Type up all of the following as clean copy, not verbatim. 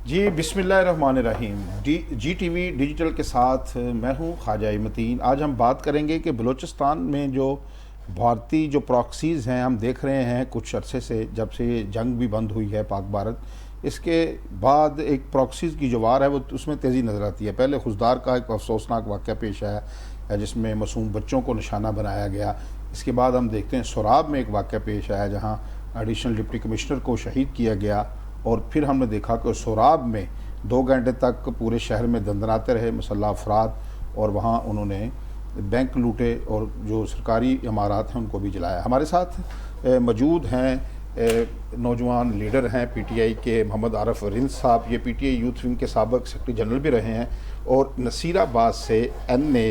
جی بسم اللہ الرحمن الرحیم. جی ٹی وی ڈیجیٹل کے ساتھ میں ہوں خواجہ متین. آج ہم بات کریں گے کہ بلوچستان میں جو بھارتی جو پراکسیز ہیں ہم دیکھ رہے ہیں کچھ عرصے سے، جب سے یہ جنگ بھی بند ہوئی ہے پاک بھارت، اس کے بعد ایک پراکسیز کی جو وار ہے وہ اس میں تیزی نظر آتی ہے. پہلے خزدار کا ایک افسوسناک واقعہ پیش آیا جس میں معصوم بچوں کو نشانہ بنایا گیا. اس کے بعد ہم دیکھتے ہیں سوراب میں ایک واقعہ پیش آیا جہاں ایڈیشنل ڈپٹی کمشنر کو شہید کیا گیا، اور پھر ہم نے دیکھا کہ سوراب میں 2 گھنٹے تک پورے شہر میں دندناتے رہے مسلح افراد، اور وہاں انہوں نے بینک لوٹے اور جو سرکاری عمارات ہیں ان کو بھی جلایا. ہمارے ساتھ موجود ہیں نوجوان لیڈر ہیں پی ٹی آئی کے محمد عارف رند صاحب. یہ P T I youth wing کے سابق سیکرٹری جنرل بھی رہے ہیں، اور نصیر آباد سے NA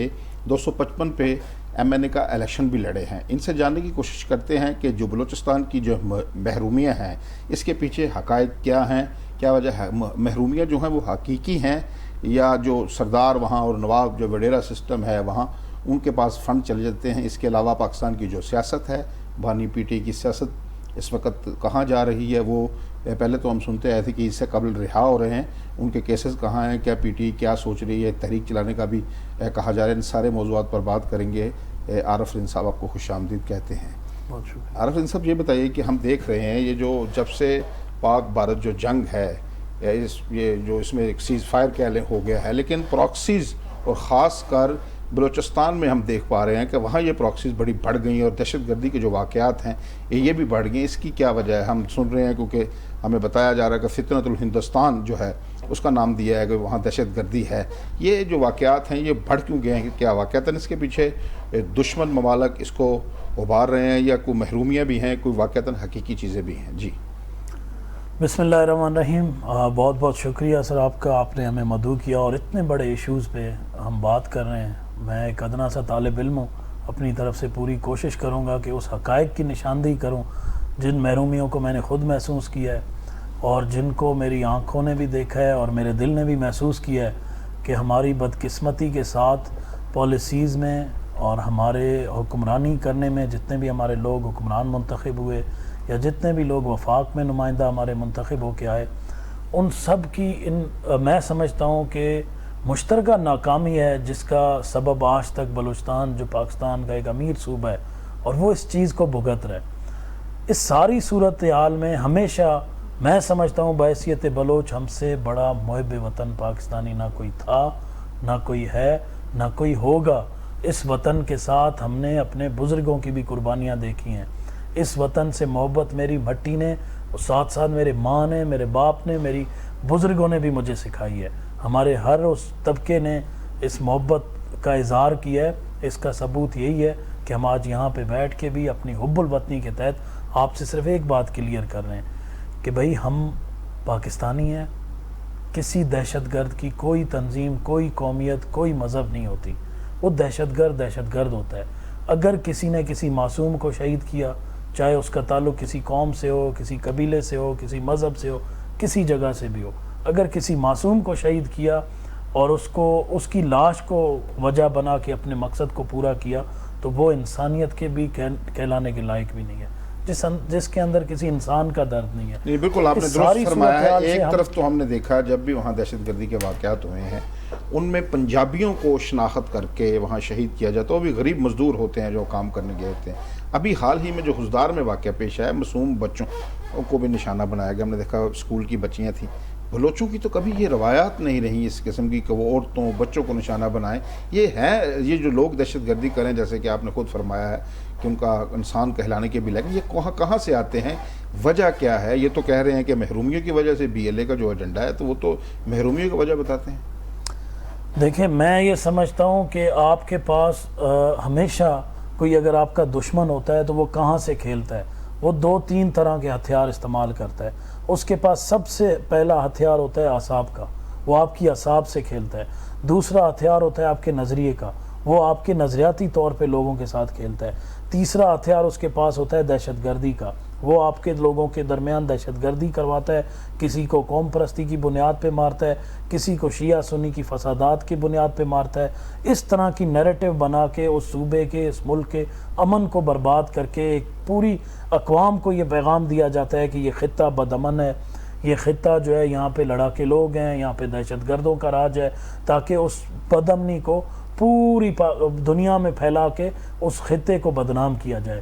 255 پہ MNA کا الیکشن بھی لڑے ہیں. ان سے جاننے کی کوشش کرتے ہیں کہ جو بلوچستان کی جو محرومیاں ہیں اس کے پیچھے حقائق کیا ہیں، کیا وجہ ہے. محرومیاں جو ہیں وہ حقیقی ہیں یا جو سردار وہاں اور نواب جو وڈیرا سسٹم ہے وہاں ان کے پاس فنڈ چلے جاتے ہیں. اس کے علاوہ پاکستان کی جو سیاست ہے، بانی پی ٹی کی سیاست اس وقت کہاں جا رہی ہے. وہ پہلے تو ہم سنتے آئے تھے کہ اس سے قبل رہا ہو رہے ہیں، ان کے کیسز کہاں ہیں، کیا پی ٹی کیا سوچ رہی ہے، تحریک چلانے کا بھی کہا جا رہا ہے. ان سارے موضوعات پر بات کریں گے. عارف رند صاحب آپ کو خوش آمدید کہتے ہیں. بہت شکریہ. عارف رند صاحب یہ بتائیے کہ ہم دیکھ رہے ہیں یہ جو جب سے پاک بھارت جو جنگ ہے، یہ جو اس میں ایک سیز فائر کہہ لیں ہو گیا ہے، لیکن پراکسیز اور خاص کر بلوچستان میں ہم دیکھ پا رہے ہیں کہ وہاں یہ پراکسیز بڑی بڑھ گئی، اور دہشت گردی کے جو واقعات ہیں یہ بھی بڑھ گئی. اس کی کیا وجہ ہے؟ ہم سن رہے ہیں کیونکہ ہمیں بتایا جا رہا ہے کہ فتنۃ الہندوستان جو ہے اس کا نام دیا ہے کہ وہاں دہشت گردی ہے. یہ جو واقعات ہیں یہ بڑھ کیوں گئے ہیں؟ کیا واقعتاً اس کے پیچھے دشمن ممالک اس کو ابھار رہے ہیں، یا کوئی محرومیاں بھی ہیں، کوئی واقعتاً حقیقی چیزیں بھی ہیں؟ جی بسم اللہ الرحمن الرحیم. بہت بہت شکریہ سر آپ کا، آپ نے ہمیں مدعو کیا اور اتنے بڑے ایشوز پہ ہم بات کر رہے ہیں. میں ایک ادنا سا طالب علم ہوں، اپنی طرف سے پوری کوشش کروں گا کہ اس حقائق کی نشاندہی کروں جن محرومیوں کو میں نے خود محسوس کیا ہے، اور جن کو میری آنکھوں نے بھی دیکھا ہے اور میرے دل نے بھی محسوس کیا ہے کہ ہماری بدقسمتی کے ساتھ پالیسیز میں اور ہمارے حکمرانی کرنے میں جتنے بھی ہمارے لوگ حکمران منتخب ہوئے یا جتنے بھی لوگ وفاق میں نمائندہ ہمارے منتخب ہو کے آئے، ان سب کی میں سمجھتا ہوں کہ مشترکہ ناکامی ہے جس کا سبب آج تک بلوچستان جو پاکستان کا ایک امیر صوبہ ہے اور وہ اس چیز کو بھگت رہا ہے. اس ساری صورتحال میں ہمیشہ میں سمجھتا ہوں بحیثیت بلوچ ہم سے بڑا محب وطن پاکستانی نہ کوئی تھا، نہ کوئی ہے، نہ کوئی ہوگا. اس وطن کے ساتھ ہم نے اپنے بزرگوں کی بھی قربانیاں دیکھی ہیں. اس وطن سے محبت میری بھٹی نے، ساتھ ساتھ میرے ماں نے، میرے باپ نے، میری بزرگوں نے بھی مجھے سکھائی ہے. ہمارے ہر اس طبقے نے اس محبت کا اظہار کیا ہے. اس کا ثبوت یہی ہے کہ ہم آج یہاں پہ بیٹھ کے بھی اپنی حب الوطنی کے تحت آپ سے صرف ایک بات کلیئر کر رہے ہیں کہ بھئی ہم پاکستانی ہیں. کسی دہشت گرد کی کوئی تنظیم، کوئی قومیت، کوئی مذہب نہیں ہوتی. وہ دہشت گرد ہوتا ہے. اگر کسی نے کسی معصوم کو شہید کیا، چاہے اس کا تعلق کسی قوم سے ہو، کسی قبیلے سے ہو، کسی مذہب سے ہو، کسی جگہ سے بھی ہو، اگر کسی معصوم کو شہید کیا اور اس کی لاش کو وجہ بنا کے اپنے مقصد کو پورا کیا تو وہ انسانیت کے بھی کہلانے کے لائق بھی نہیں ہے، جس کے اندر کسی انسان کا درد نہیں ہے. نہیں بالکل آپ نے درست فرمایا ہے. ایک طرف تو ہم نے دیکھا جب بھی وہاں دہشت گردی کے واقعات ہوئے ہیں ان میں پنجابیوں کو شناخت کر کے وہاں شہید کیا جاتا ہے. وہ بھی غریب مزدور ہوتے ہیں جو کام کرنے گئے ہوتے ہیں. ابھی حال ہی میں جو خزدار میں واقعہ پیش آیا، معصوم بچوں کو بھی نشانہ بنایا گیا. ہم نے دیکھا اسکول کی بچیاں تھیں. بلوچوں کی تو کبھی یہ روایات نہیں رہیں اس قسم کی کہ وہ عورتوں بچوں کو نشانہ بنائیں. یہ جو لوگ دہشت گردی کریں، جیسے کہ آپ نے خود فرمایا ہے کہ ان کا انسان کہلانے کے بھی لائق، یہ کہاں سے آتے ہیں؟ وجہ کیا ہے؟ یہ تو کہہ رہے ہیں کہ محرومیوں کی وجہ سے BLA کا جو ایجنڈا ہے، تو وہ تو محرومیوں کی وجہ بتاتے ہیں. دیکھیں میں یہ سمجھتا ہوں کہ آپ کے پاس ہمیشہ کوئی اگر آپ کا دشمن ہوتا ہے تو وہ کہاں سے کھیلتا ہے؟ وہ 2-3 طرح کے ہتھیار استعمال کرتا ہے. اس کے پاس سب سے پہلا ہتھیار ہوتا ہے اعصاب کا، وہ آپ کی اعصاب سے کھیلتا ہے. دوسرا ہتھیار ہوتا ہے آپ کے نظریے کا، وہ آپ کے نظریاتی طور پہ لوگوں کے ساتھ کھیلتا ہے. تیسرا ہتھیار اس کے پاس ہوتا ہے دہشت گردی کا، وہ آپ کے لوگوں کے درمیان دہشت گردی کرواتا ہے. کسی کو قوم پرستی کی بنیاد پہ مارتا ہے، کسی کو شیعہ سنی کی فسادات کی بنیاد پہ مارتا ہے. اس طرح کی نیریٹو بنا کے اس صوبے کے، اس ملک کے امن کو برباد کر کے ایک پوری اقوام کو یہ پیغام دیا جاتا ہے کہ یہ خطہ بدامن ہے، یہ خطہ جو ہے یہاں پہ لڑاکے لوگ ہیں، یہاں پہ دہشت گردوں کا راج ہے، تاکہ اس بدامنی کو پوری دنیا میں پھیلا کے اس خطے کو بدنام کیا جائے۔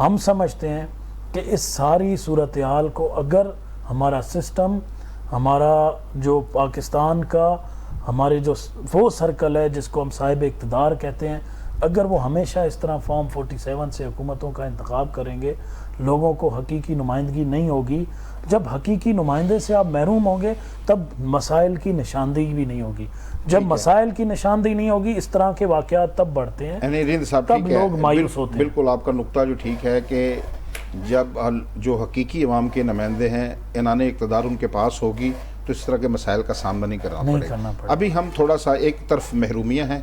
ہم سمجھتے ہیں کہ اس ساری صورتحال کو اگر ہمارا سسٹم، ہمارا جو پاکستان کا ہمارے جو وہ سرکل ہے جس کو ہم صاحب اقتدار کہتے ہیں، اگر وہ ہمیشہ اس طرح فارم 47 سے حکومتوں کا انتخاب کریں گے، لوگوں کو حقیقی نمائندگی نہیں ہوگی۔ جب حقیقی نمائندے سے آپ محروم ہوں گے تب مسائل کی نشاندہی بھی نہیں ہوگی۔ جب مسائل کی نشاندہی نہیں ہوگی، اس طرح کے واقعات تب بڑھتے ہیں، رند صاحب تب لوگ مایوس ہوتے ہیں۔ بالکل آپ کا نقطہ جو ٹھیک ہے کہ جب جو حقیقی عوام کے نمائندے ہیں اعلان اقتدار ان کے پاس ہوگی تو اس طرح کے مسائل کا سامنا نہیں کرنا پڑے۔ ابھی ہم تھوڑا سا ایک طرف محرومیاں ہیں،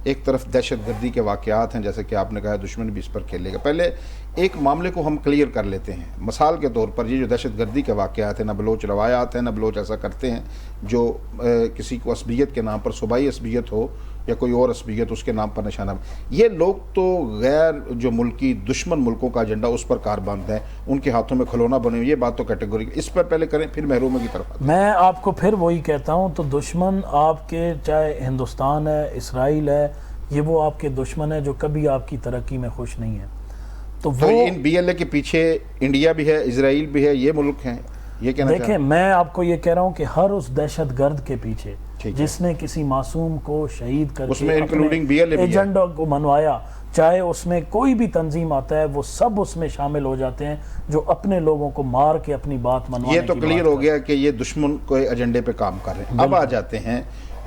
ایک طرف دہشت گردی کے واقعات ہیں، جیسے کہ آپ نے کہا دشمن بھی اس پر کھیلے گا۔ پہلے ایک معاملے کو ہم کلیئر کر لیتے ہیں۔ مثال کے طور پر یہ جو دہشت گردی کے واقعات ہیں، نہ بلوچ روایات ہیں، نہ بلوچ ایسا کرتے ہیں جو کسی کو عصبیت کے نام پر، صوبائی عصبیت ہو یا کوئی اور عصبیت، اس کے نام پر نشانہ، یہ لوگ تو غیر جو ملکی دشمن ملکوں کا ایجنڈا اس پر کاربند ہیں، ان کے ہاتھوں میں کھلونا بنے ہوئے، یہ بات تو کیٹیگوری اس پر پہلے کریں پھر محروموں کی طرف آتے ہیں۔ میں آپ کو پھر وہی کہتا ہوں، تو دشمن آپ کے چاہے ہندوستان ہے، اسرائیل ہے، یہ وہ آپ کے دشمن ہے جو کبھی آپ کی ترقی میں خوش نہیں ہے۔ تو ان بی ایل اے کے پیچھے انڈیا بھی ہے، اسرائیل بھی ہے، یہ ملک ہیں، یہ کہنا چاہتے ہیں۔ دیکھیں، میں آپ کو یہ کہہ رہا ہوں کہ ہر اس دہشت گرد کے پیچھے جس نے کسی معصوم کو شہید کر کے اپنے ایجنڈا کو منوایا، چاہے اس میں کوئی بھی تنظیم آتا ہے، وہ سب اس میں شامل ہو جاتے ہیں جو اپنے لوگوں کو مار کے اپنی بات منوانے یہ تو کلیئر ہو گیا کہ یہ دشمن کوئی ایجنڈے پہ کام کر رہے ہیں۔ اب آ جاتے ہیں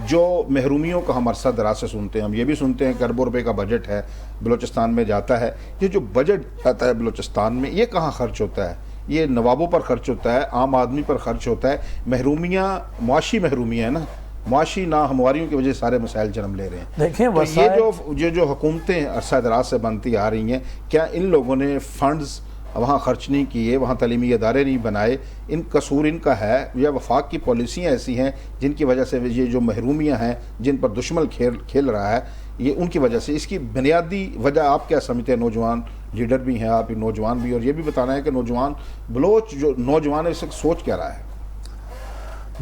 جو محرومیوں کا ہم عرصہ دراز سے سنتے ہیں، ہم یہ بھی سنتے ہیں کہ اربوں روپے کا بجٹ ہے بلوچستان میں جاتا ہے۔ یہ جو بجٹ جاتا ہے بلوچستان میں، یہ کہاں خرچ ہوتا ہے؟ یہ نوابوں پر خرچ ہوتا ہے، عام آدمی پر خرچ ہوتا ہے۔ محرومیاں معاشی محرومیاں ہیں نا، معاشی ناہمواریوں کی وجہ سے سارے مسائل جنم لے رہے ہیں۔ دیکھیں یہ جو حکومتیں عرصہ دراز سے بنتی آ رہی ہیں، کیا ان لوگوں نے فنڈز وہاں خرچ نہیں کیے، وہاں تعلیمی ادارے نہیں بنائے؟ ان قصور ان کا ہے یا وفاق کی پالیسیاں ایسی ہیں جن کی وجہ سے یہ جو محرومیاں ہیں جن پر دشمن کھیل رہا ہے، یہ ان کی وجہ سے؟ اس کی بنیادی وجہ آپ کیا سمجھتے ہیں؟ نوجوان لیڈر بھی ہیں آپ، نوجوان بھی، اور یہ بھی بتانا ہے کہ نوجوان بلوچ جو نوجوان ہے اس وقت سوچ کیا رہا ہے؟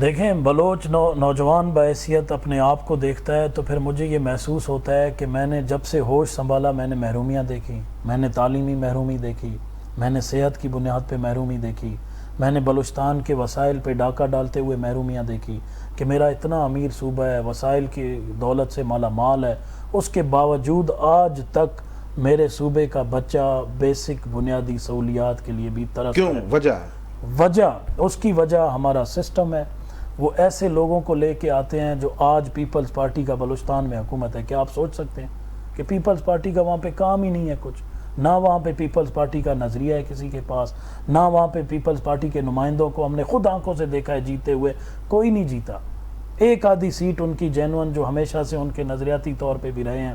دیکھیں، بلوچ نوجوان بحیثیت اپنے آپ کو دیکھتا ہے تو پھر مجھے یہ محسوس ہوتا ہے کہ میں نے جب سے ہوش سنبھالا میں نے محرومیاں دیکھی، میں نے تعلیمی محرومی دیکھی، میں نے صحت کی بنیاد پہ محرومی دیکھی، میں نے بلوچستان کے وسائل پہ ڈاکہ ڈالتے ہوئے محرومیاں دیکھی کہ میرا اتنا امیر صوبہ ہے، وسائل کی دولت سے مالا مال ہے، اس کے باوجود آج تک میرے صوبے کا بچہ بیسک بنیادی سہولیات کے لیے بھی ترس کیوں؟ وجہ اس کی وجہ ہمارا سسٹم ہے۔ وہ ایسے لوگوں کو لے کے آتے ہیں جو آج پیپلز پارٹی کا بلوچستان میں حکومت ہے۔ کیا آپ سوچ سکتے ہیں کہ پیپلز پارٹی کا وہاں پہ کام ہی نہیں ہے کچھ؟ نہ وہاں پہ پیپلز پارٹی کا نظریہ ہے کسی کے پاس، نہ وہاں پہ پیپلز پارٹی کے نمائندوں کو ہم نے خود آنکھوں سے دیکھا ہے جیتے ہوئے، کوئی نہیں جیتا۔ ایک آدھی سیٹ ان کی جینون جو ہمیشہ سے ان کے نظریاتی طور پہ بھی رہے ہیں،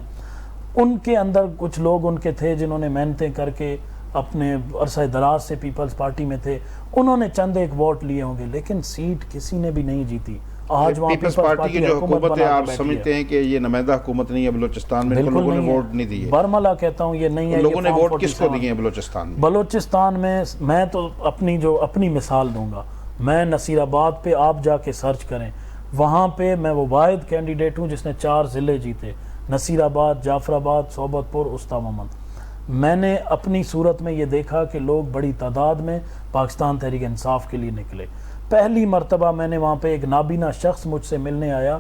ان کے اندر کچھ لوگ ان کے تھے جنہوں نے محنتیں کر کے اپنے عرصہ دراز سے پیپلز پارٹی میں تھے، انہوں نے چند ایک ووٹ لیے ہوں گے، لیکن سیٹ کسی نے بھی نہیں جیتی۔ آج وہاں پیپلز پارٹی کی جو حکومت ہے، آپ سمجھتے ہیں کہ یہ نمائندہ حکومت نہیں ہے بلوچستان میں؟ لوگوں نے ووٹ نہیں دیے، برملا کہتا ہوں یہ نہیں ہے۔ لوگوں نے ووٹ کس کو دیے ہیں بلوچستان میں؟ بلوچستان میں تو اپنی مثال دوں گا، میں نصیر آباد پہ آپ جا کے سرچ کریں، وہاں پہ میں وہ واحد کینڈیڈیٹ ہوں جس نے 4 ضلع جیتے، نصیر آباد، جعفر آباد، صحبت پور، استا محمد۔ میں نے اپنی صورت میں یہ دیکھا کہ لوگ بڑی تعداد میں پاکستان تحریک انصاف کے لیے نکلے۔ پہلی مرتبہ میں نے وہاں پہ ایک نابینا شخص مجھ سے ملنے آیا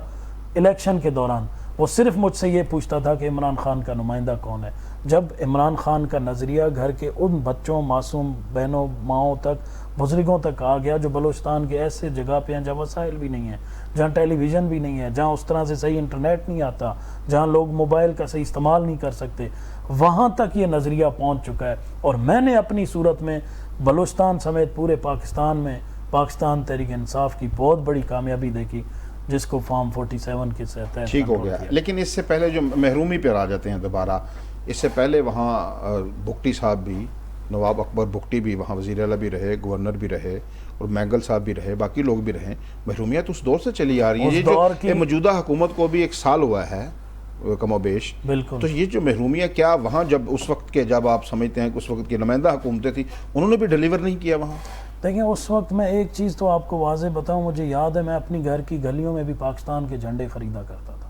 الیکشن کے دوران، وہ صرف مجھ سے یہ پوچھتا تھا کہ عمران خان کا نمائندہ کون ہے۔ جب عمران خان کا نظریہ گھر کے ان بچوں، معصوم بہنوں، ماؤں تک، بزرگوں تک آ گیا جو بلوچستان کے ایسے جگہ پہ ہیں جہاں وسائل بھی نہیں ہیں، جہاں ٹیلی ویژن بھی نہیں ہے، جہاں اس طرح سے صحیح انٹرنیٹ نہیں آتا، جہاں لوگ موبائل کا صحیح استعمال نہیں کر سکتے، وہاں تک یہ نظریہ پہنچ چکا ہے۔ اور میں نے اپنی صورت میں بلوچستان سمیت پورے پاکستان میں پاکستان تحریک انصاف کی بہت بڑی کامیابی دیکھی، جس کو فارم 47 کے تحت ٹھیک ہو گیا۔ لیکن اس سے پہلے جو محرومی پہ آ جاتے ہیں دوبارہ، اس سے پہلے وہاں بگٹی صاحب بھی، نواب اکبر بگٹی بھی وہاں وزیر اعلیٰ بھی رہے، گورنر بھی رہے، اور مینگل صاحب بھی رہے، باقی لوگ بھی رہے۔ محرومیت اس دور سے چلی آ رہی ہیں، یہ موجودہ حکومت کو بھی 1 سال ہوا ہے کم و بیش۔ بالکل۔ تو یہ جو محرومیاں، کیا وہاں جب اس وقت کے، جب آپ سمجھتے ہیں کہ اس وقت کی نمائندہ حکومتیں تھیں، انہوں نے بھی ڈیلیور نہیں کیا وہاں؟ دیکھیں اس وقت میں ایک چیز تو آپ کو واضح بتاؤں، مجھے یاد ہے میں اپنی گھر کی گلیوں میں بھی پاکستان کے جھنڈے خریدا کرتا تھا.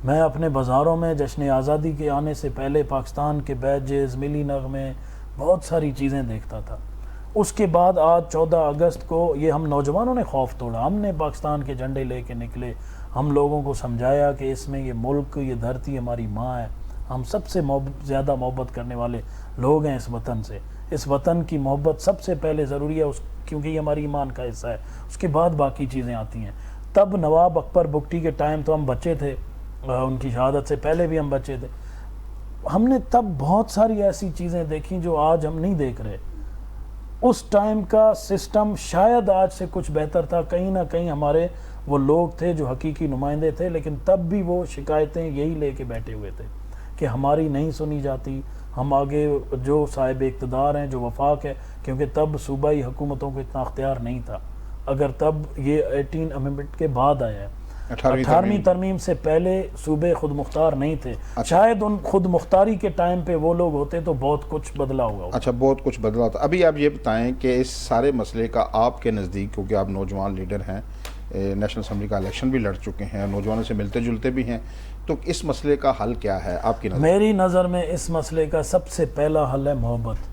میں اپنے بازاروں میں جشن آزادی کے آنے سے پہلے پاکستان کے بیجز، ملی نغمے، بہت ساری چیزیں دیکھتا تھا. اس کے بعد آج 14 اگست کو یہ ہم نوجوانوں نے خوف توڑا، ہم نے پاکستان کے جھنڈے لے کے نکلے، ہم لوگوں کو سمجھایا کہ اس میں یہ ملک، یہ دھرتی ہماری ماں ہے، ہم سب سے زیادہ محبت کرنے والے لوگ ہیں اس وطن سے. اس وطن کی محبت سب سے پہلے ضروری ہے کیونکہ یہ ہماری ایمان کا حصہ ہے، اس کے بعد باقی چیزیں آتی ہیں. تب نواب اکبر بگٹی کے ٹائم تو ہم بچے تھے، ان کی شہادت سے پہلے بھی ہم بچے تھے. ہم نے تب بہت ساری ایسی چیزیں دیکھیں جو آج ہم نہیں دیکھ رہے. اس ٹائم کا سسٹم شاید آج سے کچھ بہتر تھا، کہیں نہ کہیں ہمارے وہ لوگ تھے جو حقیقی نمائندے تھے، لیکن تب بھی وہ شکایتیں یہی لے کے بیٹھے ہوئے تھے کہ ہماری نہیں سنی جاتی. ہم آگے جو صاحب اقتدار ہیں، جو وفاق ہے، کیونکہ تب صوبائی حکومتوں کو اتنا اختیار نہیں تھا. اگر تب یہ 18 امendment کے بعد آیا ہے، 18ویں ترمیم سے پہلے صوبے خود مختار نہیں تھے. شاید ان خود مختاری کے ٹائم پہ وہ لوگ ہوتے تو بہت کچھ بدلا ہوگا. اچھا، بہت کچھ بدلا ہوتا. ابھی آپ یہ بتائیں کہ اس سارے مسئلے کا آپ کے نزدیک، کیونکہ آپ نوجوان لیڈر ہیں، نیشنل اسمبلی کا الیکشن بھی لڑ چکے ہیں، نوجوانوں سے ملتے جلتے بھی ہیں، تو اس مسئلے کا حل کیا ہے آپ کی نظر؟ میری نظر میں اس مسئلے کا سب سے پہلا حل ہے محبت.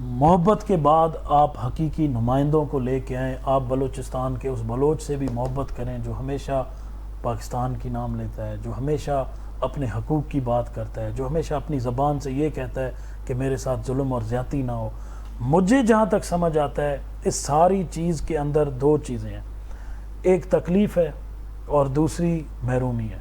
محبت کے بعد آپ حقیقی نمائندوں کو لے کے آئیں. آپ بلوچستان کے اس بلوچ سے بھی محبت کریں جو ہمیشہ پاکستان کی نام لیتا ہے، جو ہمیشہ اپنے حقوق کی بات کرتا ہے، جو ہمیشہ اپنی زبان سے یہ کہتا ہے کہ میرے ساتھ ظلم اور زیادتی نہ ہو. مجھے جہاں تک سمجھ آتا ہے اس ساری چیز کے اندر دو چیزیں ہیں، ایک تکلیف ہے اور دوسری محرومی ہے.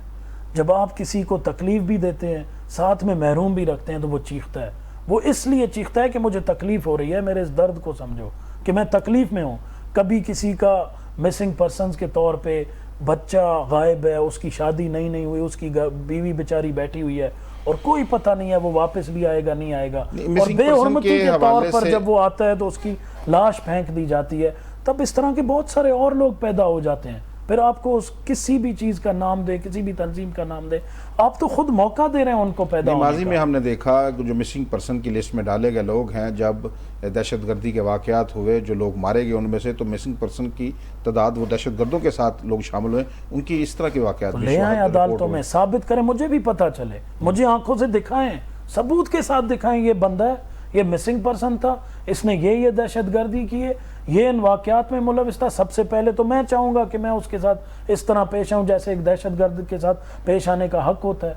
جب آپ کسی کو تکلیف بھی دیتے ہیں ساتھ میں محروم بھی رکھتے ہیں تو وہ چیختا ہے. وہ اس لیے چیختا ہے کہ مجھے تکلیف ہو رہی ہے، میرے اس درد کو سمجھو کہ میں تکلیف میں ہوں. کبھی کسی کا مسنگ پرسنز کے طور پہ بچہ غائب ہے، اس کی شادی نہیں ہوئی، اس کی بیوی بیچاری بیٹھی ہوئی ہے اور کوئی پتہ نہیں ہے وہ واپس بھی آئے گا نہیں آئے گا، اور بے حرمتی کے طور پر جب وہ آتا ہے تو اس کی لاش پھینک دی جاتی ہے. تب اس طرح کے بہت سارے اور لوگ پیدا ہو جاتے ہیں. پھر آپ کو کسی بھی چیز کا نام دے، کسی بھی تنظیم کا نام دے، آپ تو خود موقع دے رہے ہیں ان کو پیدا ہونے کا. ماضی میں ہم نے دیکھا جو مسنگ پرسن کی لسٹ میں ڈالے گئے لوگ ہیں، جب دہشت گردی کے واقعات ہوئے، جو لوگ مارے گئے ان میں سے تو مسنگ پرسن کی تعداد، وہ دہشت گردوں کے ساتھ لوگ شامل ہوئے، ان کی اس طرح کے واقعات لے آئیں عدالتوں میں، ثابت کریں، مجھے بھی پتہ چلے، مجھے آنکھوں سے دکھائیں، ثبوت کے ساتھ دکھائیں یہ بندہ ہے، یہ مسنگ پرسن تھا، اس نے یہ دہشت گردی کی ہے، یہ ان واقعات میں ملوث تھا. سب سے پہلے تو میں چاہوں گا کہ میں اس کے ساتھ اس طرح پیش آؤں جیسے ایک دہشت گرد کے ساتھ پیش آنے کا حق ہوتا ہے.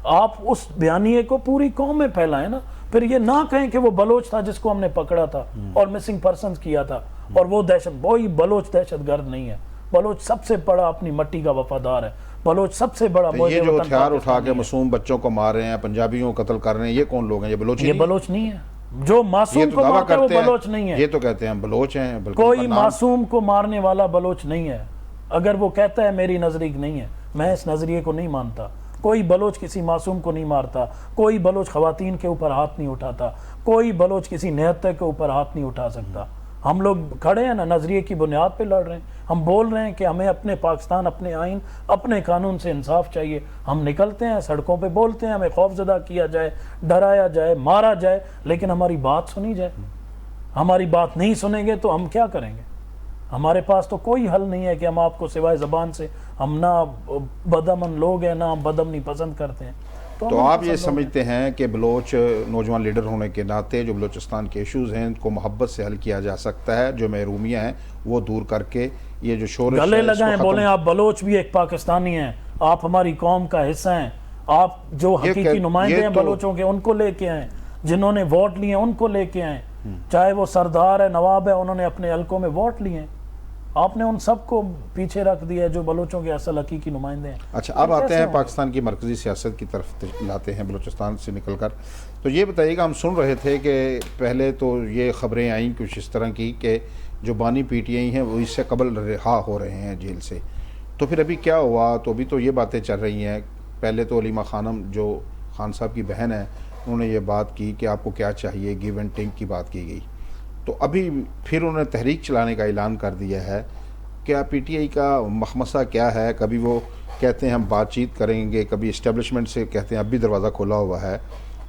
آپ اس بیانیے کو پوری قوم میں پھیلائیں نا. پھر یہ نہ کہیں کہ وہ بلوچ تھا جس کو ہم نے پکڑا تھا اور مسنگ پرسنز کیا تھا، اور وہ وہی بلوچ دہشت گرد نہیں ہے. بلوچ سب سے بڑا اپنی مٹی کا وفادار ہے. بلوچ سب سے بڑا یہ جو ہتھیار اٹھا کے معصوم بچوں کو مار رہے ہیں، پنجابیوں کو قتل کر رہے ہیں، یہ کون لوگ ہیں؟ یہ بلوچ نہیں ہے. جو معصوم کو مارتے ہیں وہ بلوچ نہیں ہے. یہ تو کہتے ہیں بلوچ ہیں. کوئی معصوم کو مارنے والا بلوچ نہیں ہے. اگر وہ کہتا ہے میری نظریہ نہیں ہے، میں اس نظریے کو نہیں مانتا. کوئی بلوچ کسی معصوم کو نہیں مارتا، کوئی بلوچ خواتین کے اوپر ہاتھ نہیں اٹھاتا، کوئی بلوچ کسی نہتے کے اوپر ہاتھ نہیں اٹھا سکتا. ہم لوگ کھڑے ہیں نا نظریے کی بنیاد پہ لڑ رہے ہیں. ہم بول رہے ہیں کہ ہمیں اپنے پاکستان، اپنے آئین، اپنے قانون سے انصاف چاہیے. ہم نکلتے ہیں سڑکوں پہ بولتے ہیں ہمیں خوف زدہ کیا جائے، ڈرایا جائے، مارا جائے، لیکن ہماری بات سنی جائے. ہماری بات نہیں سنیں گے تو ہم کیا کریں گے؟ ہمارے پاس تو کوئی حل نہیں ہے کہ ہم آپ کو سوائے زبان سے، ہم نہ بدامن لوگ ہیں، نہ ہم بدامنی پسند کرتے ہیں. تو آپ یہ سمجھتے ہیں کہ بلوچ نوجوان لیڈر ہونے کے ناطے جو بلوچستان کے ایشوز ہیں ان کو محبت سے حل کیا جا سکتا ہے، جو محرومیاں ہیں وہ دور کر کے یہ جو شورش ہے گلے لگائیں، بولیں آپ بلوچ بھی ایک پاکستانی ہیں، آپ ہماری قوم کا حصہ ہیں، آپ جو حقیقی نمائندے ہیں بلوچوں کے ان کو لے کے آئیں، جنہوں نے ووٹ لیے ان کو لے کے آئیں، چاہے وہ سردار ہے، نواب ہے، انہوں نے اپنے حلقوں میں ووٹ لیے ہیں. آپ نے ان سب کو پیچھے رکھ دیا ہے جو بلوچوں کے اصل حقیقی نمائندے ہیں. اچھا، اب آتے ہیں پاکستان کی مرکزی سیاست کی طرف لاتے ہیں بلوچستان سے نکل کر. تو یہ بتائیے گا، ہم سن رہے تھے کہ پہلے تو یہ خبریں آئیں کچھ اس طرح کی کہ جو بانی پی ٹی آئی ہیں وہ اس سے قبل رہا ہو رہے ہیں جیل سے. تو پھر ابھی کیا ہوا؟ تو ابھی تو یہ باتیں چل رہی ہیں. پہلے تو علیمہ خانم جو خان صاحب کی بہن ہے انہوں نے یہ بات کی کہ آپ کو کیا چاہیے، گیو اینڈ ٹیک کی بات کی گئی. تو ابھی پھر انہوں نے تحریک چلانے کا اعلان کر دیا ہے. کیا پی ٹی آئی کا مخمصہ کیا ہے؟ کبھی وہ کہتے ہیں ہم بات چیت کریں گے، کبھی اسٹیبلشمنٹ سے کہتے ہیں اب بھی دروازہ کھولا ہوا ہے.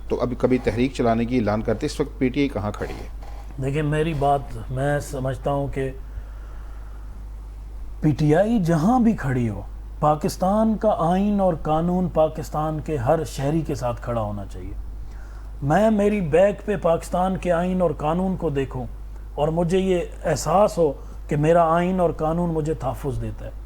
تو ابھی کبھی تحریک چلانے کی اعلان کرتے. اس وقت پی ٹی آئی کہاں کھڑی ہے؟ دیکھیں میری بات، میں سمجھتا ہوں کہ پی ٹی آئی جہاں بھی کھڑی ہو، پاکستان کا آئین اور قانون پاکستان کے ہر شہری کے ساتھ کھڑا ہونا چاہیے۔ میں میری بیک پہ پاکستان کے آئین اور قانون کو دیکھوں اور مجھے یہ احساس ہو کہ میرا آئین اور قانون مجھے تحفظ دیتا ہے۔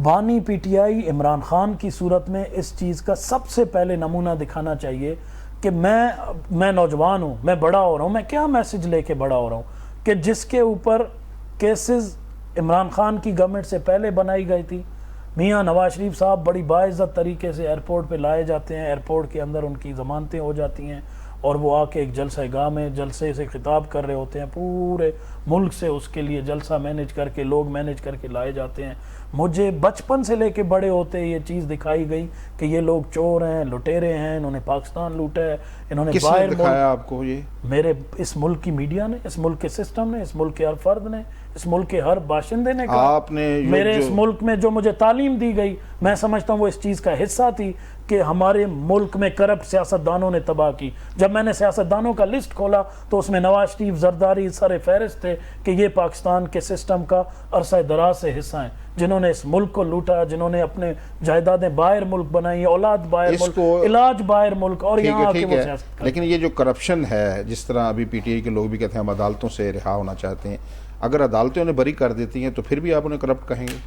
بانی P T I Imran Khan کی صورت میں اس چیز کا سب سے پہلے نمونہ دکھانا چاہیے کہ میں نوجوان ہوں، میں بڑا ہو رہا ہوں، میں کیا میسج لے کے بڑا ہو رہا ہوں کہ جس کے اوپر کیسز عمران خان کی گورنمنٹ سے پہلے بنائی گئی تھی، میاں نواز شریف صاحب بڑی باعزت طریقے سے ایئرپورٹ پہ لائے جاتے ہیں، ایئرپورٹ کے اندر ان کی ضمانتیں ہو جاتی ہیں اور وہ آ کے ایک جلسہ گاہ میں جلسے سے خطاب کر رہے ہوتے ہیں، پورے ملک سے اس کے لیے جلسہ مینیج کر کے، لوگ مینیج کر کے لائے جاتے ہیں۔ مجھے بچپن سے لے کے بڑے ہوتے یہ چیز دکھائی گئی کہ یہ لوگ چور ہیں، لٹیرے ہیں، انہوں نے پاکستان لوٹا ہے، انہوں نے کس نے دکھایا آپ کو یہ؟ میرے اس ملک کی میڈیا نے، اس ملک کے سسٹم نے، اس ملک کے ہر فرد نے، اس ملک کے ہر باشندے نے کہا۔ آپ نے میرے اس ملک میں جو مجھے تعلیم دی گئی، میں سمجھتا ہوں وہ اس چیز کا حصہ تھی کہ ہمارے ملک میں کرپٹ سیاستدانوں نے تباہ کی۔ جب میں نے سیاستدانوں کا لسٹ کھولا تو اس میں نواز شریف زرداری سر فہرست تھے کہ یہ پاکستان کے سسٹم کا عرصہ دراز سے حصہ ہیں، جنہوں نے اس ملک کو لوٹا، جنہوں نے اپنے جائیدادیں باہر ملک بنائی، اولاد باہر ملک، علاج باہر ملک، اور یہاں آ کے وہ سیاست کرتے۔ لیکن یہ جو کرپشن ہے، جس طرح ابھی پی ٹی آئی کے لوگ بھی کہتے ہیں ہم عدالتوں سے رہا ہونا چاہتے ہیں، اگر عدالتیں انہیں بری کر دیتی ہیں تو پھر بھی آپ انہیں کرپٹ کہیں گے؟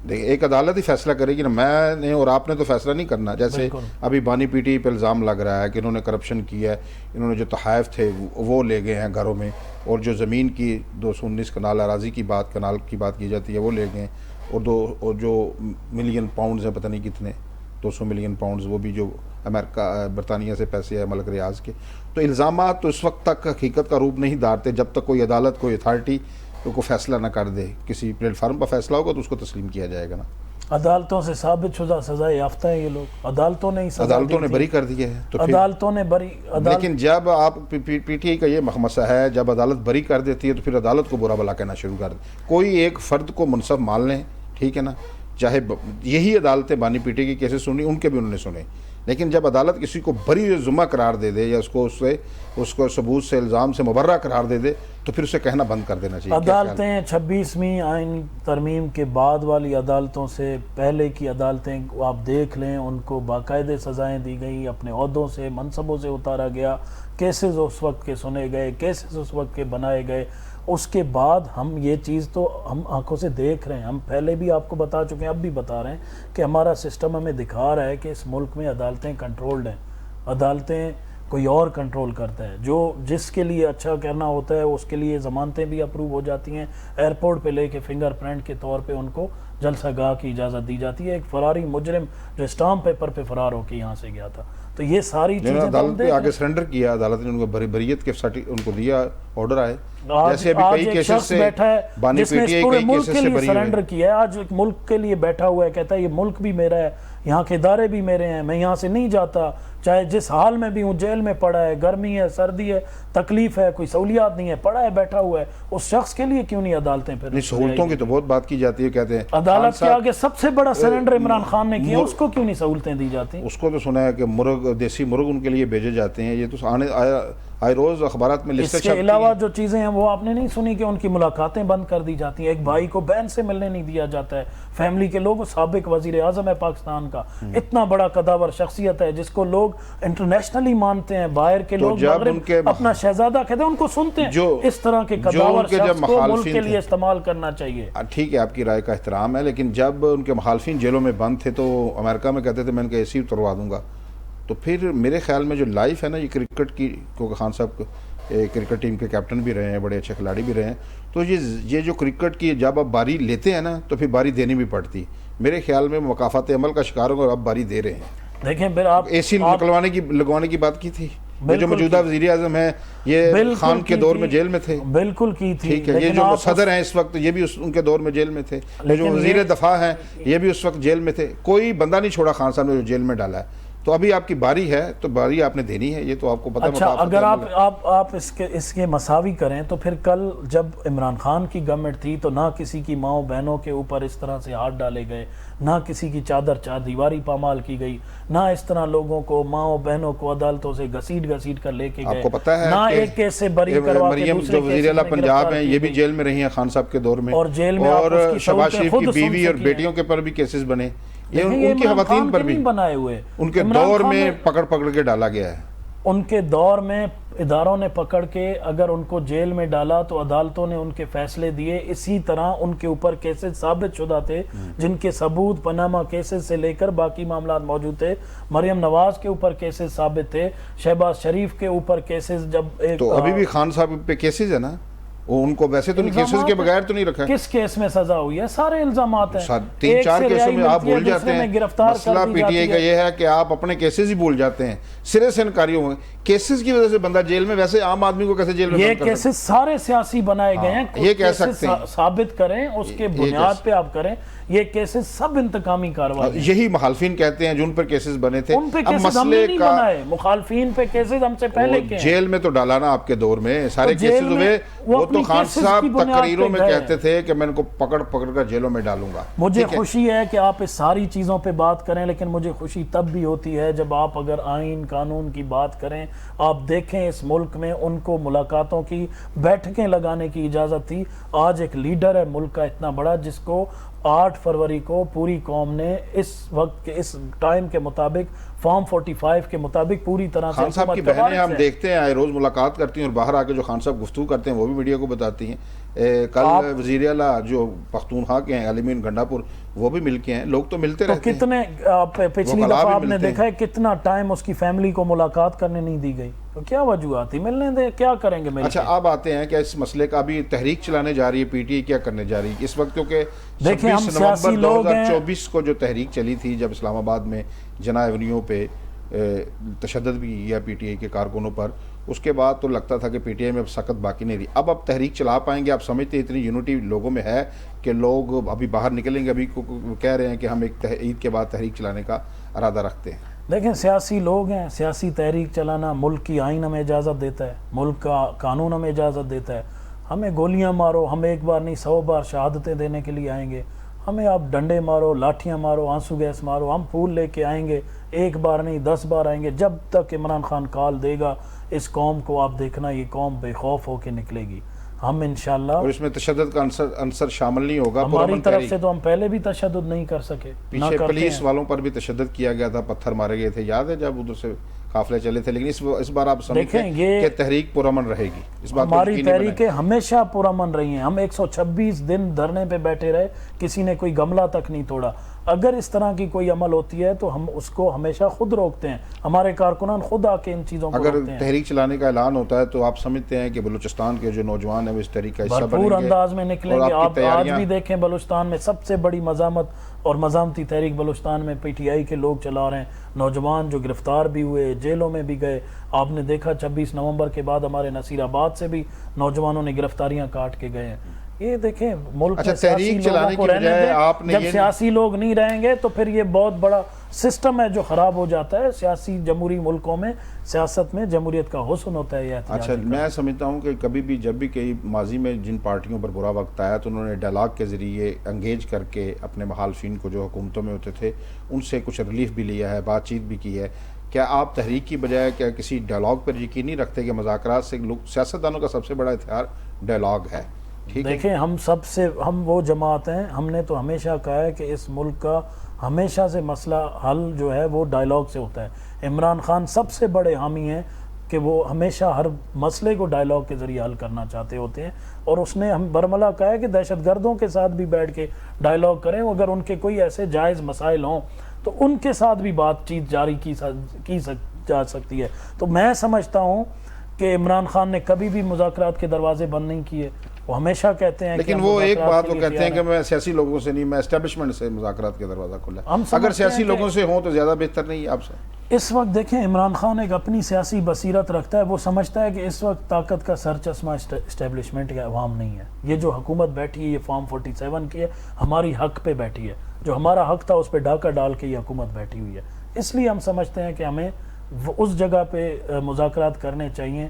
دیکھیں ایک عدالت ہی فیصلہ کرے گی نا، میں نے اور آپ نے تو فیصلہ نہیں کرنا۔ جیسے ابھی بانی پی ٹی آئی پہ الزام لگ رہا ہے کہ انہوں نے کرپشن کیا ہے، انہوں نے جو تحائف تھے وہ لے گئے ہیں گھروں میں، اور جو زمین کی 219 کنال اراضی کی کنال کی بات کی جاتی ہے وہ لے گئے، اور جو ملین پاؤنڈز ہیں، پتہ نہیں کتنے 200 ملین پاؤنڈز، وہ بھی جو امریکہ برطانیہ سے پیسے ہیں ملک ریاض کے۔ تو الزامات تو اس وقت تک حقیقت کا روپ نہیں دھارتے جب تک کوئی عدالت، کوئی اتھارٹی کو فیصلہ نہ کر دے۔ کسی پلیٹ فارم پر فیصلہ ہوگا تو اس کو تسلیم کیا جائے گا نا۔ عدالتوں سے ثابت شدہ سزا یافتہ ہیں یہ لوگ، عدالتوں نے عدالتوں نے بری کر دیا ہے تو عدالتوں نے بری۔ لیکن جب آپ پی ٹی آئی کا یہ مسئلہ ہے، جب عدالت بری کر دیتی ہے تو پھر عدالت کو برا بلا کہنا شروع کر دے۔ کوئی ایک فرد کو منصف مان لیں، ٹھیک ہے نا، چاہے یہی عدالتیں بانی پی ٹی آئی کی کیسے سنی، ان کے بھی انہوں نے سنے، لیکن جب عدالت کسی کو بری ذمہ قرار دے دے یا اس کو ثبوت سے، الزام سے مبرہ قرار دے دے تو پھر اسے کہنا بند کر دینا چاہیے۔ عدالتیں 26ویں آئین ترمیم کے بعد والی عدالتوں سے پہلے کی عدالتیں آپ دیکھ لیں، ان کو باقاعدے سزائیں دی گئی، اپنے عہدوں سے، منصبوں سے اتارا گیا، کیسز اس وقت کے سنے گئے، کیسز اس وقت کے بنائے گئے۔ اس کے بعد ہم یہ چیز تو ہم آنکھوں سے دیکھ رہے ہیں، ہم پہلے بھی آپ کو بتا چکے ہیں، اب بھی بتا رہے ہیں کہ ہمارا سسٹم ہمیں دکھا رہا ہے کہ اس ملک میں عدالتیں کنٹرولڈ ہیں، عدالتیں کوئی اور کنٹرول کرتا ہے، جو جس کے لیے اچھا کرنا ہوتا ہے اس کے لیے ضمانتیں بھی اپروو ہو جاتی ہیں، ایئرپورٹ پہ لے کے فنگر پرنٹ کے طور پہ ان کو جلسہ گاہ کی اجازت دی جاتی ہے۔ ایک فراری مجرم جو اسٹامپ پیپر پہ فرار ہو کے یہاں سے گیا تھا، تو یہ ساری چیزیں عدالت نے آگے سرنڈر کیا، عدالت نے ان کو بریت کے ان کو دیا آرڈر آئے، جیسے ابھی کئی کیسز سے بیٹھا ہے بانی جس پی نے ٹی آئی پورے کئی ملک کیسز کے سے لیے بری ہوئے۔ سرنڈر کیا ہے، آج ایک ملک کے لیے بیٹھا ہوا ہے، کہتا ہے یہ ملک بھی میرا ہے، یہاں کے ادارے بھی میرے ہیں، میں یہاں سے نہیں جاتا، چاہے جس حال میں بھی ہوں، جیل میں پڑا ہے، گرمی ہے، سردی ہے، تکلیف ہے، کوئی سہولیات نہیں ہے، پڑا ہے، بیٹھا ہوا ہے، اس شخص کے لیے کیوں نہیں عدالتیں پھر؟ نہیں، سہولتوں کی تو بہت بات کی جاتی ہے، کہتے ہیں عدالت کے آگے سب سے بڑا سرنڈر عمران خان نے کیا، اس کو کیوں نہیں سہولتیں دی جاتی؟ اس کو تو سنا ہے کہ مرغ، دیسی مرغ ان کے لیے بھیجے جاتے ہیں، یہ تو آئے روز اخبارات میں لسٹیں چھپتی ہیں۔ اس کے علاوہ جو چیزیں ہیں وہ آپ نے نہیں سنی کہ ان کی ملاقاتیں بند کر دی جاتی ہیں، ایک بھائی کو بہن سے ملنے نہیں دیا جاتا ہے، فیملی کے لوگ، سابق وزیر اعظم ہے پاکستان کا، اتنا بڑا قداور شخصیت ہے جس کو لوگ انٹرنیشنلی مانتے ہیں، باہر کے لوگ مغرب اپنا شہزادہ کہتے ہیں، ان کو سنتے ہیں۔ اس طرح کے قداور شخص کو ملک کے لیے استعمال کرنا چاہیے۔ ٹھیک ہے، آپ کی رائے کا احترام ہے، لیکن جب ان کے مخالفین جیلوں میں بند تھے تو امریکہ میں کہتے تھے میں ان کا اے سی اتروا دوں گا، تو پھر میرے خیال میں جو لائف ہے نا یہ کرکٹ کی، کیونکہ خان صاحب کرکٹ ٹیم کے کیپٹن بھی رہے ہیں، بڑے اچھے کھلاڑی بھی رہے ہیں، تو یہ جو کرکٹ کی جب آپ باری لیتے ہیں نا تو پھر باری دینی بھی پڑتی، میرے خیال میں مقافات عمل کا شکار ہو کر اب باری دے رہے ہیں۔ دیکھیں پھر آپ اے سی لگوانے کی بات کی تھی، یہ جو موجودہ وزیر اعظم ہے یہ خان کے دور میں جیل میں تھے، بالکل کی تھی، ٹھیک ہے، یہ جو صدر ہیں اس وقت یہ بھی ان کے دور میں جیل میں تھے، جو وزیر دفاع ہیں یہ بھی اس وقت جیل میں تھے، کوئی بندہ نہیں چھوڑا خان صاحب نے جو جیل میں ڈالا ہے، تو ابھی آپ کی باری ہے تو باری آپ نے دینی ہے, یہ تو آپ کو پتہ. اچھا اگر آپ اس کے مساوی کریں تو پھر کل جب عمران خان کی گورنمنٹ تھی تو نہ کسی کی ماؤں بہنوں کے اوپر اس طرح سے ہاتھ ڈالے گئے, نہ کسی کی چار دیواری پامال کی گئی, نہ اس طرح لوگوں کو ماؤں بہنوں کو عدالتوں سے گھسیٹ کر لے کے گئے. آپ کو پتہ ہے نہ ایک کیس سے بری کروا کے مریم جو وزیر اعلیٰ پنجاب ہیں یہ بھی جیل میں رہی ہیں خان صاحب کے دور میں, اور جیل میں اور شہباز شریف کی بیوی اور بیٹیوں کے پر بھی کیسز بنے, یہ ان کی خواتین پر بھی بنائے ہوئے ان کے دور میں پکڑ کے ڈالا گیا ہے. ان کے دور میں اداروں نے پکڑ کے اگر ان کو جیل میں ڈالا تو عدالتوں نے ان کے فیصلے دیے. اسی طرح ان کے اوپر کیسز ثابت شدہ تھے جن کے ثبوت پاناما کیسز سے لے کر باقی معاملات موجود تھے. مریم نواز کے اوپر کیسز ثابت تھے, شہباز شریف کے اوپر کیسز جب تو ابھی بھی خان صاحب پہ کیسز ہے نا, وہ ان کو ویسے تو کیسز کے بغیر تو نہیں رکھا ہے. کس کیس میں سزا ہوئی ہے؟ سارے الزامات ہیں. 3-4 کیسوں میں آپ بھول جاتے ہیں. مسئلہ پی ٹی آئی کا یہ ہے کہ آپ اپنے کیسز ہی بھول جاتے ہیں, سرے سے انکاریوں میں کیسز کی وجہ سے بندہ جیل میں, ویسے عام آدمی کو کیسے جیل میں. یہ کیسز سارے سیاسی بنائے گئے ہیں, یہ کہہ سکتے ہیں ثابت کریں اس کے بنیاد پہ آپ کریں. یہ کیسز سب انتقامی کارروائی, یہی مخالفین کہتے ہیں جن پر کیسز بنے تھے. ان پہ کیسز ہم نے نہیں بنائے, مخالفین پہ کیسز ہم سے پہلے کے. جیل میں تو ڈالا نا آپ کے دور میں سارے کیسز ہوئے. وہ تو خان صاحب تقریروں میں کہتے تھے کہ میں ان کو پکڑ کر جیلوں میں ڈالوں گا. مجھے خوشی ہے کہ آپ اس ساری چیزوں پہ بات کریں, لیکن مجھے خوشی تب بھی ہوتی ہے جب آپ اگر آئین قانون کی بات کریں. آپ دیکھیں اس ملک میں ان کو ملاقاتوں کی بیٹھکیں لگانے کی اجازت تھی. آج ایک لیڈر ہے ملک کا اتنا بڑا جس کو 8 فروری کو پوری قوم نے اس وقت کے اس ٹائم کے مطابق فارم 45 کے مطابق پوری طرح سے. خان صاحب کی بہنیں ہم دیکھتے ہیں آئے روز ملاقات کرتی ہیں, اور باہر آ کے جو خان صاحب گفتگو کرتے ہیں وہ بھی میڈیا کو بتاتی ہیں. کل وزیر اعلیٰ جو پختونخوا کے ہیں علمین گنڈا پور, وہ بھی مل کے ہیں. لوگ تو ملتے رہتے ہیں. کتنے پچھلی دفعہ آپ نے دیکھا ہے کتنا ٹائم اس کی فیملی کو ملاقات کرنے نہیں دی گئی, تو کیا وجوہات تھی؟ ملنے دے, کیا کریں گے. اچھا اب آتے ہیں کہ اس مسئلے کا ابھی تحریک چلانے جا رہی ہے پی ٹی آئی, کیا کرنے جا رہی ہے اس وقت؟ کیونکہ 26 نومبر 2024 کو جو تحریک چلی تھی جب اسلام آباد میں جناح ایونیو پہ تشدد بھی کیا پی ٹی آئی کے کارکنوں پر, اس کے بعد تو لگتا تھا کہ پی ٹی آئی میں اب سخت باقی نہیں رہی. اب تحریک چلا پائیں گے؟ آپ سمجھتے اتنی یونٹی لوگوں میں ہے کہ لوگ ابھی باہر نکلیں گے؟ ابھی کہہ رہے ہیں کہ ہم ایک عید کے بعد تحریک چلانے کا ارادہ رکھتے ہیں. دیکھیں سیاسی لوگ ہیں, سیاسی تحریک چلانا ملک کی آئین ہمیں اجازت دیتا ہے, ملک کا قانون ہمیں اجازت دیتا ہے. ہمیں گولیاں مارو, ہم ایک بار نہیں 100 بار شہادتیں دینے کے لیے آئیں گے. ہمیں آپ ڈنڈے مارو, لاٹھیاں مارو, آنسو گیس مارو, ہم پھول لے کے آئیں گے. ایک بار نہیں 10 بار آئیں گے. جب تک عمران خان کال دے گا اس قوم کو, آپ دیکھنا یہ قوم بے خوف ہو کے نکلے گی. ہم انشاءاللہ, اور اس میں تشدد کا عنصر شامل نہیں ہوگا. ہماری طرف سے تو ہم پہلے بھی تشدد نہیں کر سکے. پیچھے پولیس والوں پر بھی تشدد کیا گیا تھا, پتھر مارے گئے تھے, یاد ہے جب ادھر سے قافلے چلے تھے. لیکن اس بار آپ سمجھیں کہ تحریک پرامن رہے گی. اس بات ہماری تحریکیں ہمیشہ پرامن رہی ہیں. ہم 126 دن دھرنے پہ بیٹھے رہے, کسی نے کوئی گملہ تک نہیں توڑا. اگر اس طرح کی کوئی عمل ہوتی ہے تو ہم اس کو ہمیشہ خود روکتے ہیں, ہمارے کارکنان خود آ کے ان چیزوں کو روکتے ہیں. اگر تحریک چلانے کا اعلان ہوتا ہے تو آپ سمجھتے ہیں کہ بلوچستان کے جو نوجوان ہیں وہ اس تحریک کا حصہ بنیں گے, بھرپور انداز میں نکلیں گے. آپ آج بھی دیکھیں بلوچستان میں سب سے بڑی مزاحمت اور مزاحمتی تحریک بلوچستان میں پی ٹی آئی کے لوگ چلا رہے ہیں. نوجوان جو گرفتار بھی ہوئے, جیلوں میں بھی گئے. آپ نے دیکھا 26 نومبر کے بعد ہمارے نصیر آباد سے بھی نوجوانوں نے گرفتاریاں کاٹ کے گئے ہیں. یہ دیکھیں ملک میں سیاسی لوگوں کو رہنے دیں. جب سیاسی لوگ نہیں رہیں گے تو پھر یہ بہت بڑا سسٹم ہے جو خراب ہو جاتا ہے. سیاسی جمہوری ملکوں میں سیاست میں جمہوریت کا حسن ہوتا ہے. اچھا میں سمجھتا ہوں کہ کبھی بھی جب بھی کئی ماضی میں جن پارٹیوں پر برا وقت آیا تو انہوں نے ڈائلاگ کے ذریعے انگیج کر کے اپنے مخالفین کو جو حکومتوں میں ہوتے تھے ان سے کچھ ریلیف بھی لیا ہے, بات چیت بھی کی ہے. کیا آپ تحریک کی بجائے کیا کسی ڈائلاگ پر یقین نہیں رکھتے کہ مذاکرات سے سیاستدانوں کا سب سے بڑا ہتھیار ڈائلاگ ہے؟ دیکھیں ہم وہ جماعت ہیں, ہم نے تو ہمیشہ کہا ہے کہ اس ملک کا ہمیشہ سے مسئلہ حل جو ہے وہ ڈائلاگ سے ہوتا ہے. عمران خان سب سے بڑے حامی ہیں کہ وہ ہمیشہ ہر مسئلے کو ڈائلاگ کے ذریعے حل کرنا چاہتے ہوتے ہیں, اور اس نے ہم برملا کہا ہے کہ دہشت گردوں کے ساتھ بھی بیٹھ کے ڈائلاگ کریں. اگر ان کے کوئی ایسے جائز مسائل ہوں تو ان کے ساتھ بھی بات چیت جاری کی جا سکتی ہے. تو میں سمجھتا ہوں کہ عمران خان نے کبھی بھی مذاکرات کے دروازے بند نہیں کیے. وہ ہمیشہ کہتے ہیں, لیکن وہ ایک بات وہ کہتے ہیں کہ میں سیاسی لوگوں سے نہیں, میں اسٹیبلشمنٹ سے مذاکرات کا دروازہ کھلا. اگر سیاسی لوگوں سے ہوں تو زیادہ بہتر نہیں ہے آپ سے. اس وقت دیکھیں عمران خان ایک اپنی سیاسی بصیرت رکھتا ہے. وہ سمجھتا ہے کہ اس وقت طاقت کا سر چشمہ اسٹیبلشمنٹ کا عوام نہیں ہے. یہ جو حکومت بیٹھی ہے یہ فارم 47 کی ہے, ہماری حق پہ بیٹھی ہے. جو ہمارا حق تھا اس پہ ڈاکہ ڈال کے یہ حکومت بیٹھی ہوئی ہے. اس لیے ہم سمجھتے ہیں کہ ہمیں اس جگہ پہ مذاکرات کرنے چاہیے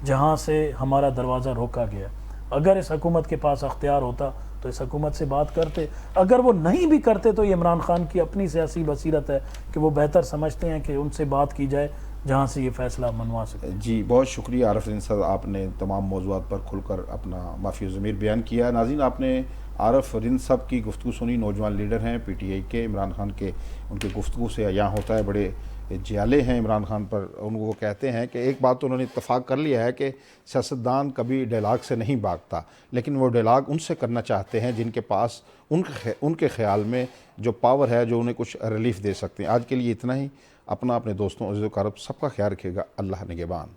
جہاں سے ہمارا دروازہ روکا گیا. اگر اس حکومت کے پاس اختیار ہوتا تو اس حکومت سے بات کرتے. اگر وہ نہیں بھی کرتے تو یہ عمران خان کی اپنی سیاسی بصیرت ہے کہ وہ بہتر سمجھتے ہیں کہ ان سے بات کی جائے جہاں سے یہ فیصلہ منوا سکے. جی بہت شکریہ عارف رند صاحب، آپ نے تمام موضوعات پر کھل کر اپنا مافی ضمیر بیان کیا. ناظرین، آپ نے عارف رند صاحب کی گفتگو سنی. نوجوان لیڈر ہیں پی ٹی آئی کے. عمران خان کے ان کی گفتگو سے یہاں ہوتا ہے بڑے جیالے ہیں عمران خان پر. ان کو کہتے ہیں کہ ایک بات تو انہوں نے اتفاق کر لیا ہے کہ سیاستدان کبھی ڈائلاگ سے نہیں بھاگتا، لیکن وہ ڈائلاگ ان سے کرنا چاہتے ہیں جن کے پاس ان کے خیال میں جو پاور ہے، جو انہیں کچھ ریلیف دے سکتے ہیں. آج کے لیے اتنا ہی. اپنا، اپنے دوستوں، عزیز و اقارب سب کا خیال رکھیے گا. اللہ نگہبان.